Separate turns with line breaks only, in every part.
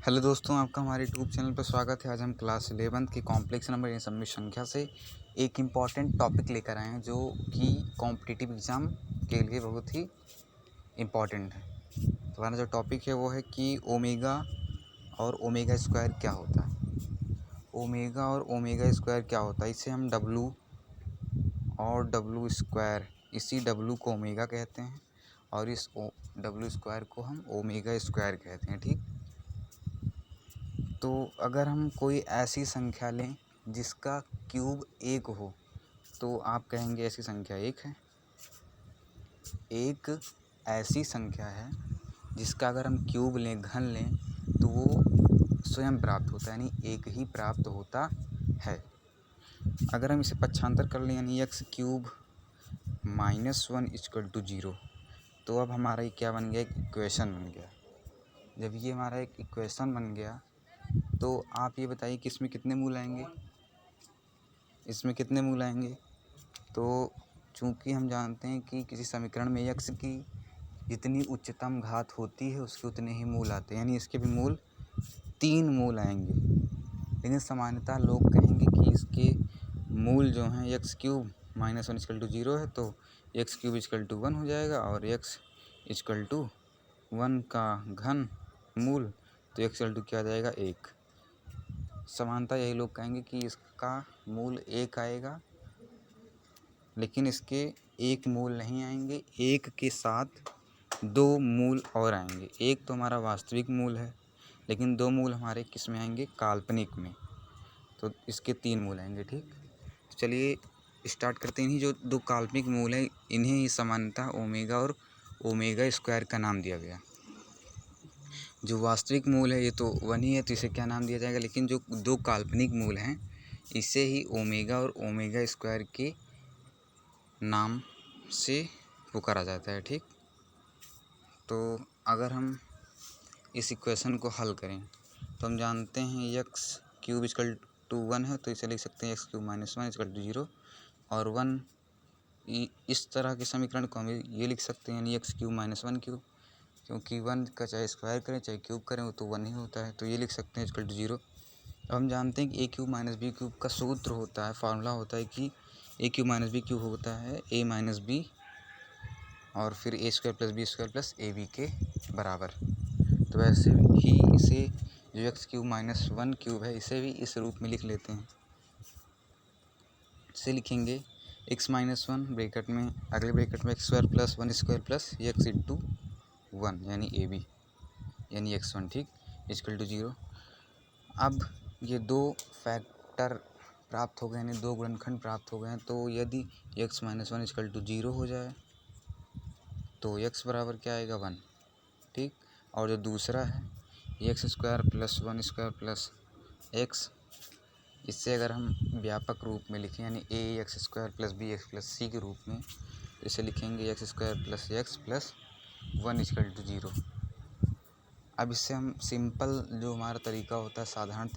Hello दोस्तों, आपका हमारे यूट्यूब चैनल पर स्वागत है। आज हम क्लास 11 की कॉम्प्लेक्स नंबर यानी सममित संख्या से एक इम्पॉर्टेंट टॉपिक लेकर आए हैं जो कि कॉम्पिटिटिव एग्ज़ाम के लिए बहुत ही इम्पॉर्टेंट है। तो हमारा जो टॉपिक है वो है कि ओमेगा और ओमेगा स्क्वायर क्या होता है। ओमेगा और ओमेगा स्क्वायर क्या होता है, इसे हम डब्लू और डब्लू स्क्वायर, इसी डब्लू को ओमेगा कहते हैं और इस डब्लू स्क्वायर को हम ओमेगा स्क्वायर कहते हैं। ठीक, तो अगर हम कोई ऐसी संख्या लें जिसका क्यूब 1 हो तो आप कहेंगे ऐसी संख्या 1 है। एक ऐसी संख्या है जिसका अगर हम क्यूब लें, घन लें, तो वो स्वयं प्राप्त होता है, यानी एक ही प्राप्त होता है। अगर हम इसे पक्षांतर कर लें यानी x क्यूब -1 इक्वल टू 0, तो अब हमारा ये क्या बन गया, एक इक्वेशन बन गया। जब ये हमारा एक इक्वेशन बन गया तो आप ये बताइए कि इसमें कितने मूल आएंगे, इसमें कितने मूल आएंगे। तो चूंकि हम जानते हैं कि किसी समीकरण में x की जितनी उच्चतम घात होती है उसके उतने ही मूल आते हैं, यानी इसके भी मूल 3 मूल आएंगे। लेकिन सामान्यतः लोग कहेंगे कि इसके मूल जो हैं x क्यूब -1 इक्वल टू 0 है, तो x क्यूब इक्वल टू 1 हो जाएगा और x इक्वल टू 1 का घन मूल, तो x इक्वल टू क्या आ जाएगा, 1। समानता यही लोग कहेंगे कि इसका मूल 1 आएगा, लेकिन इसके एक मूल नहीं आएंगे, एक के साथ 2 मूल और आएंगे। एक तो हमारा वास्तविक मूल है, लेकिन 2 मूल हमारे किस में आएंगे, काल्पनिक में। तो इसके 3 मूल आएंगे। ठीक, तो चलिए स्टार्ट करते हैं। इन्हीं जो 2 काल्पनिक मूल हैं इन्हें ही सामान्यतः ओमेगा और ओमेगा स्क्वायर का नाम दिया गया। जो वास्तविक मूल है ये तो 1 ही है, तो इसे क्या नाम दिया जाएगा, लेकिन जो 2 काल्पनिक मूल हैं इसे ही ओमेगा और ओमेगा स्क्वायर के नाम से पुकारा जाता है। ठीक, तो अगर हम इस इक्वेशन को हल करें तो हम जानते हैं x क्यूब इक्वल टू 1 है, तो इसे लिख सकते हैं x क्यूब -1 इक्वल टू 0 और 1। इस तरह के समीकरण को हम ये लिख सकते हैं, यानी x क्यूब -1 क्यूब, क्योंकि 1 का चाहे स्क्वायर करें चाहे क्यूब करें वो तो 1 ही होता है, तो ये लिख सकते हैं इक्वल टू 0। अब हम जानते हैं कि a cube minus B cube का सूत्र होता है, फार्मूला होता है कि a cube minus B cube होता है a माइनस बी और फिर a square plus B square plus A B के बराबर। तो वैसे ही इसे जो x क्यूब -1 क्यूब है इसे भी इस रूप में लिख लेते हैं। इसे लिखेंगे x -1 ब्रैकेट में, अगले ब्रैकेट में x square plus 1 square plus x into 1 यानी ए बी यानी x1। ठीक, इक्वल टू 0। अब ये 2 फैक्टर प्राप्त हो गए, यानी 2 गुणनखंड प्राप्त हो गए हैं। तो यदि x -1 इक्वल टू 0 हो जाए तो x बराबर क्या आएगा, 1। ठीक, और जो दूसरा है x square plus 1 square plus x, इससे अगर हम व्यापक रूप में लिखें यानी a x square plus b x plus c के रूप में, तो इसे लिखेंगे x square plus x plus 1 equal to 0। अब इससे हम सिंपल जो हमारा तरीका होता है, साधारण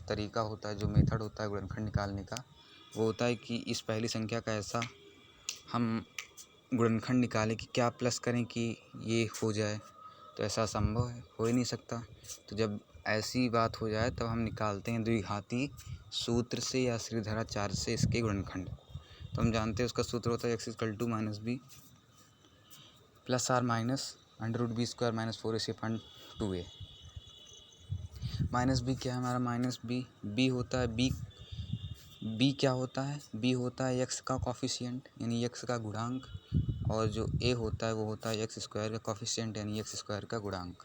तरीका होता है, जो मेथड होता है गुणनखंड निकालने का, वो होता है कि इस पहली संख्या का ऐसा हम गुणनखंड निकालें कि क्या प्लस करें कि ये हो जाए, तो ऐसा संभव है, हो ही नहीं सकता। तो जब ऐसी बात हो जाए तब हम निकालते हैं द्विघाती सूत्र से या श्रीधराचार्य से इसके गुणनखंड। तो हम जानते हैं उसका सूत्र होता है x equal to minus B plus or minus under root B square minus 4ac upon 2a। Minus B क्या है हमारा, माइनस बी होता है बी क्या होता है, बी होता है एक्स का कॉफिशिएंट यानी एक्स का गुणांक, और जो ए होता है वो होता है एक्स स्क्वायर का कॉफिशिएंट यानी एक्स स्क्वायर का गुणांक,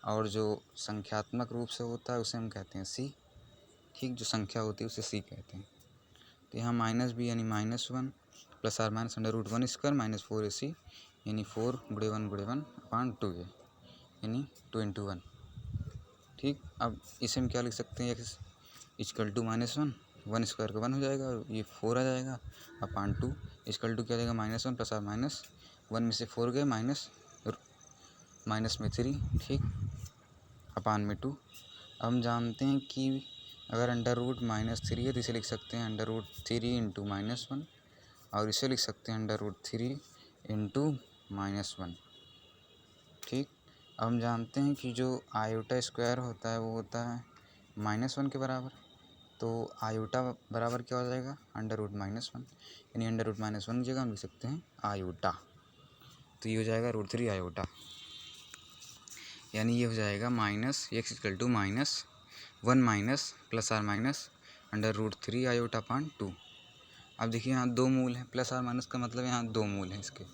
और जो संख्यात्मक रूप से होता है उसे हम कहते हैं सी। ठीक, जो संख्या होती है उसे सी कहते हैं। तो यहाँ माइनस बी यानी -1 plus or minus under root 1 square minus 4ac यानी 4 गुणे 1 अपॉन 2a यानी 2 इंटू 1। ठीक, अब इसे हम क्या लिख सकते हैं, एक्स इक्वल टू -1 स्क्वायर का 1 हो जाएगा और ये 4 आ जाएगा अपॉन 2 इक्वल टू क्या जाएगा -1 प्लस आर माइनस 1 में से 4 गए माइनस में 3। ठीक, अपॉन में 2। अब हम जानते हैं कि अगर अंडर रूट -3 है तो इसे लिख सकते हैं अंडर रूट 3 इंटू -1 और इसे लिख सकते हैं अंडर रूट 3 इंटू -1। ठीक, अब हम जानते हैं कि जो आयोटा स्क्वायर होता है वो होता है -1 के बराबर। तो आयोटा बराबर क्या हो जाएगा, √-1, यानी √-1 की जगह हम लिख सकते हैं आयोटा। तो ये हो जाएगा √3 आयोटा, यानी ये हो जाएगा -x = -1 minus plus or minus √3 iota upon 2। अब देखिए यहाँ दो मूल हैं, प्लस आर माइनस का मतलब यहाँ दो मूल हैं इसके।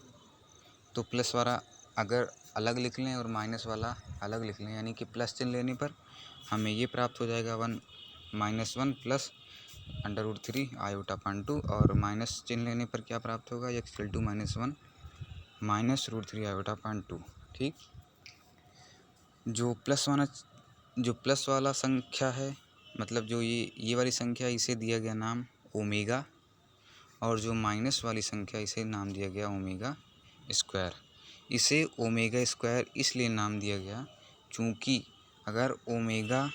तो प्लस वाला अगर अलग लिख लें और माइनस वाला अलग लिख लें, यानी कि प्लस चिन्ह लेने पर हमें ये प्राप्त हो जाएगा 1 प्लस √3 आयोटा अपान 2, और माइनस चिन्ह लेने पर क्या प्राप्त होगा, x = -1 √3 आयोटा अपान 2। ठीक, जो प्लस वाला संख्या है, मतलब जो ये वाली संख्या, इसे दिया गया नाम ओमेगा, और जो माइनस वाली संख्या इसे नाम दिया गया ओमेगा स्क्वायर। इसे ओमेगा स्क्वायर इसलिए नाम दिया गया क्योंकि अगर ओमेगा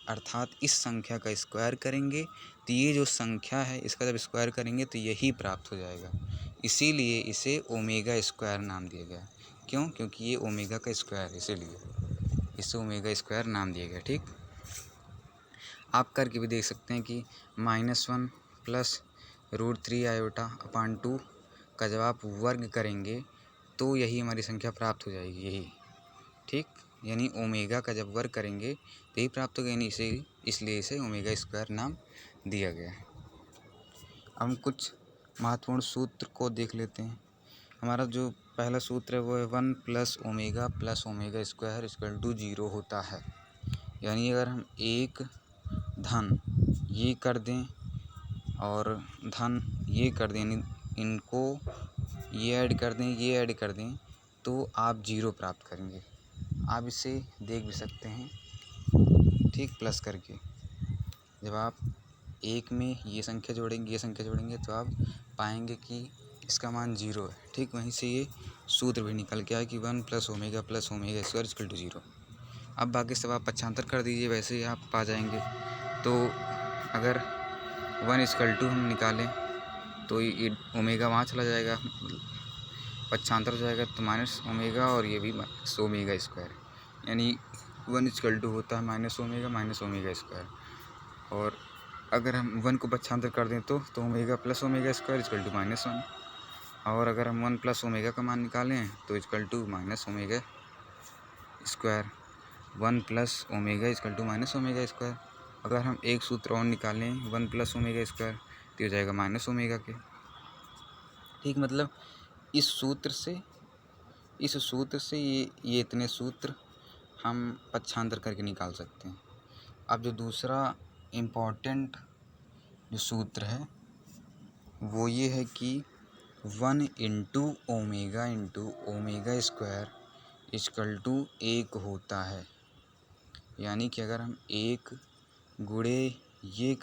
अर्थात इस संख्या का स्क्वायर करेंगे तो ये जो संख्या है इसका जब स्क्वायर करेंगे तो यही प्राप्त हो जाएगा, इसीलिए इसे ओमेगा स्क्वायर नाम दिया गया। क्यों? क्योंकि ये ओमेगा का स्क्वायर है, इसीलिए इसे ओमेगा स्क्वायर नाम दिया गया। ठीक, आप करके भी देख सकते हैं कि -1 प्लस √3 आयोटा अपान 2 का जब आप वर्ग करेंगे तो यही हमारी संख्या प्राप्त हो जाएगी, यही। ठीक, यानी ओमेगा का जब वर्ग करेंगे तो यही प्राप्त होगा, यानी इसलिए इसे ओमेगा स्क्वायर नाम दिया गया है। अब हम कुछ महत्वपूर्ण सूत्र को देख लेते हैं। हमारा जो पहला सूत्र है वो है 1 + ओमेगा स्क्वायर = 0 होता है। यानी अगर हम एक धन ये कर दें और धन ये कर दें, यानी इनको ये ऐड कर दें तो आप 0 प्राप्त करेंगे। आप इसे देख भी सकते हैं, ठीक, प्लस करके। जब आप एक में ये संख्या जोड़ेंगे तो आप पाएंगे कि इसका मान 0 है। ठीक, वहीं से ये सूत्र भी निकल के आया कि 1 + ओमेगा स्क्वायर = 0। अब बाकी सब आप पक्षांतर कर दीजिए, वैसे ही आप पा जाएंगे। तो अगर 1 = हम निकालें तो ये ओमेगा वहाँ चला जाएगा, पक्षांतर हो जाएगा, तो माइनस ओमेगा, और ये भी ओमेगा स्क्वायर, यानी 1 = होता है -ओमेगा स्क्वायर। और अगर हम 1 को पक्षांतर कर दें तो ओमेगा + ओमेगा स्क्वायर = -1, और अगर हम 1 + ओमेगा का मान निकालें तो -omega square. 1 + omega -omega square. अगर हम एक सूत्र और निकालें 1 + ओमेगा स्क्वायर तो हो जाएगा -ओमेगा के। ठीक, मतलब इस सूत्र से ये इतने सूत्र हम पक्षांतर करके निकाल सकते हैं। अब जो दूसरा इम्पोर्टेंट जो सूत्र है वो ये है कि 1 × ओमेगा स्क्वायर = 1 होता है। यानी कि अगर हम 1 गुणे ये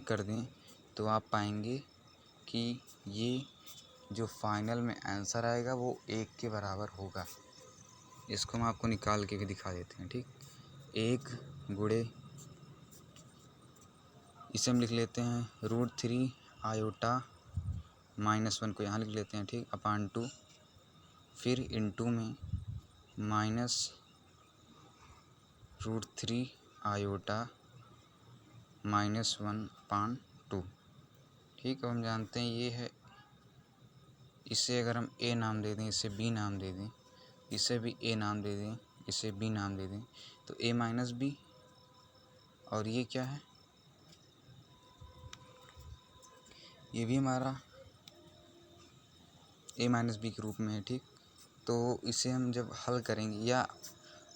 कर दें तो आप पाएंगे कि ये जो फाइनल में आंसर आएगा वो 1 के बराबर होगा। इसको हम आपको निकाल के भी दिखा देते हैं। ठीक, 1 गुणे, इसे हम लिख लेते हैं √3 आयोटा -1 को यहाँ लिख लेते हैं। ठीक, अपान 2, फिर इनटू में -√3 आयोटा -1 अपान 2। ठीक, अब हम जानते हैं ये है, इसे अगर हम ए नाम दे दें, इसे बी नाम दे दें, इसे भी ए नाम दे दें, इसे बी नाम दे दें, तो a - b, और ये क्या है, ये भी हमारा a - b के रूप में है। ठीक, तो इसे हम जब हल करेंगे, या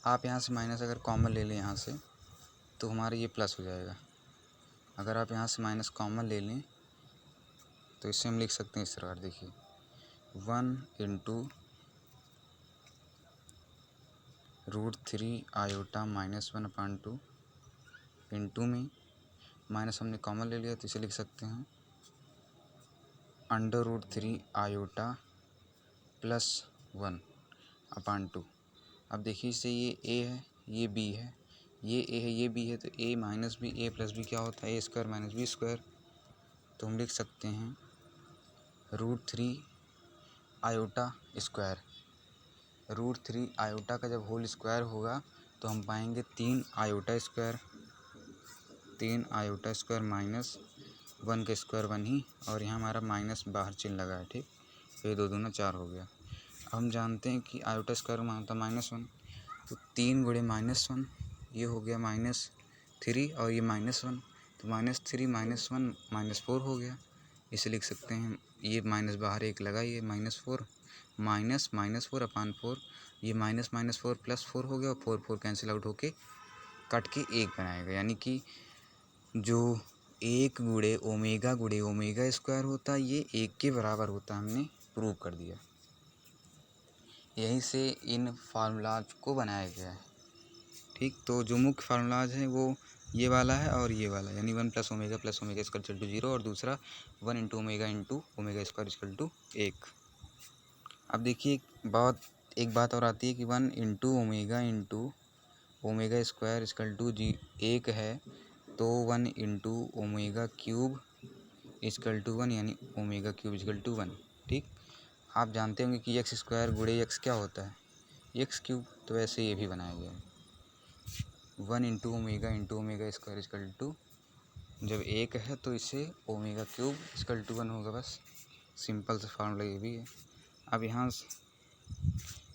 आप यहाँ से माइनस अगर कॉमन ले लें यहाँ से, तो हमारा ये प्लस हो जाएगा। अगर आप यहाँ से माइनस कॉमन ले लें तो इसे हम लिख सकते हैं इस प्रकार, देखिए 1 × √3 आयोटा -1 अपान 2 इनटू में माइनस हमने कॉमन ले लिया तो इसे लिख सकते हैं √3 आयोटा +1 अपान 2। अब देखिए इससे ये a है, ये b है, ये a है, ये b है, तो a - b, a + b क्या होता है, a² - b²। तो हम लिख सकते हैं √3 आयोटा स्क्वायर, √3 आयोटा का जब होल स्क्वायर होगा तो हम पाएंगे 3 आयोटा स्क्वायर माइनस 1 का स्क्वायर 1 ही, और यहाँ हमारा माइनस बाहर चिन्ह लगा है। ठीक, तो ये 2 दूना 4 हो गया। अब हम जानते हैं कि आयोटा स्क्वायर में होता -1, तो 3 गुणे -1 ये हो गया -3, और ये -1 तो -3 -1 -4 हो गया। इसे लिख सकते हैं, ये माइनस बाहर एक लगा, ये -4 -4 अपान 4, ये -4 +4 हो गया, और 4 कैंसिल आउट होके कट के 1 बनाएगा। यानी कि जो 1 गुणे ओमेगा स्क्वायर होता है ये 1 के बराबर होता है, हमने प्रूव कर दिया। यहीं से इन फार्मूलाज को बनाया गया है। ठीक, तो जो मुख्य फार्मूलाज हैं वो ये वाला है और ये वाला, यानी 1 + ओमेगा स्क्वायर = 0, और दूसरा 1 × ओमेगा स्क्वायर = 1। अब देखिए एक बात और आती है कि 1 × ओमेगा स्क्वायर = 1 है, तो 1 × ओमेगा क्यूब = 1, यानी ओमेगा क्यूब = 1। ठीक, आप जानते होंगे कि x स्क्वायर गुणे x क्या होता है, x क्यूब, तो वैसे ये भी बनाया गया है। 1 × ओमेगा स्क्वायर = जब 1 है तो इसे ओमेगा क्यूब = 1 होगा। बस सिंपल सा फार्मूला ये भी है। अब यहाँ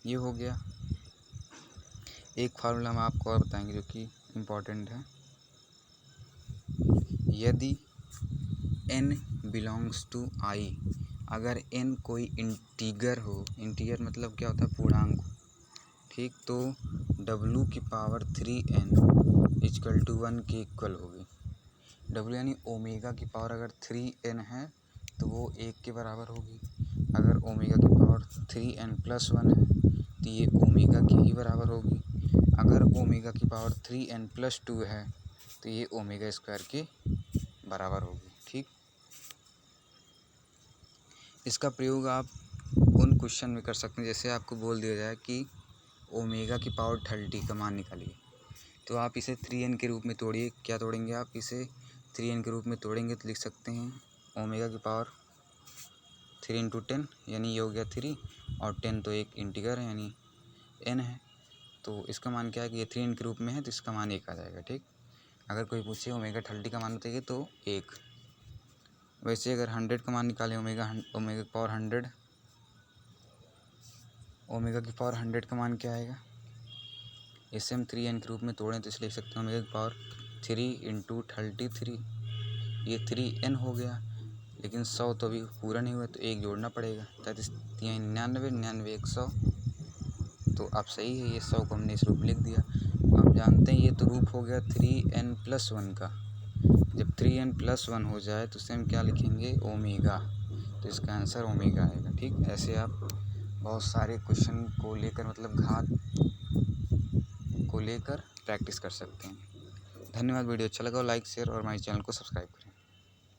ये हो गया। एक फार्मूला हम आपको और बताएंगे जो कि इम्पोर्टेंट है। यदि n बिलोंग्स टू i, अगर n कोई इंटीगर हो, इंटीगर मतलब क्या होता है, पूर्णांक। ठीक, तो w⁴n = 1 के इक्वल होगी। w यानी ओमेगा की पावर अगर 3n है तो वो 1 के बराबर होगी। अगर ओमेगा की पावर 3n + 1 है तो ये ओमेगा के ही बराबर होगी। अगर ओमेगा की पावर 3n + 2 है तो ये ओमेगा स्क्वायर के बराबर होगी। ठीक, इसका प्रयोग आप उन क्वेश्चन में कर सकते हैं, जैसे आपको बोल दिया जाए कि ओमेगा की पावर 30 का मान निकालिए, तो आप इसे 3n के रूप में तोड़िए। क्या तोड़ेंगे आप, इसे 3n के रूप में तोड़ेंगे तो लिख सकते हैं ओमेगा की पावर 3 × 10, यानी ये हो गया 3, और 10 तो एक इंटीगर है यानी n है, तो इसका मान क्या है कि ये 3n के रूप में है तो इसका मान 1 आ जाएगा। ठीक, अगर कोई पूछे ओमेगा 30 का मान बताइए तो 1। वैसे अगर 100 का मान निकालें, ओमेगा की पावर 100, ओमेगा की पावर 100 का मान क्या आएगा, इसे हम 3n के रूप में तोड़ें तो इसलिए लिख सकते हैं ओमेगा की पावर 3 × 33, ये 3n हो गया। लेकिन 100 तो अभी पूरा नहीं हुआ तो 1 जोड़ना पड़ेगा, 33 99 99 100, तो अब सही है, ये 100 को हमने इस रूप में लिख दिया। हम जानते हैं ये तो रूप हो गया 3n + 1 का। जब 3n + 1 हो जाए तो उसे हम क्या लिखेंगे, ओमेगा, तो इसका आंसर ओमेगा आएगा। ठीक, ऐसे आप बहुत सारे क्वेश्चन को लेकर, मतलब घात को लेकर प्रैक्टिस कर सकते हैं। धन्यवाद। वीडियो अच्छा लगा हो लाइक शेयर और हमारे चैनल को सब्सक्राइब करें।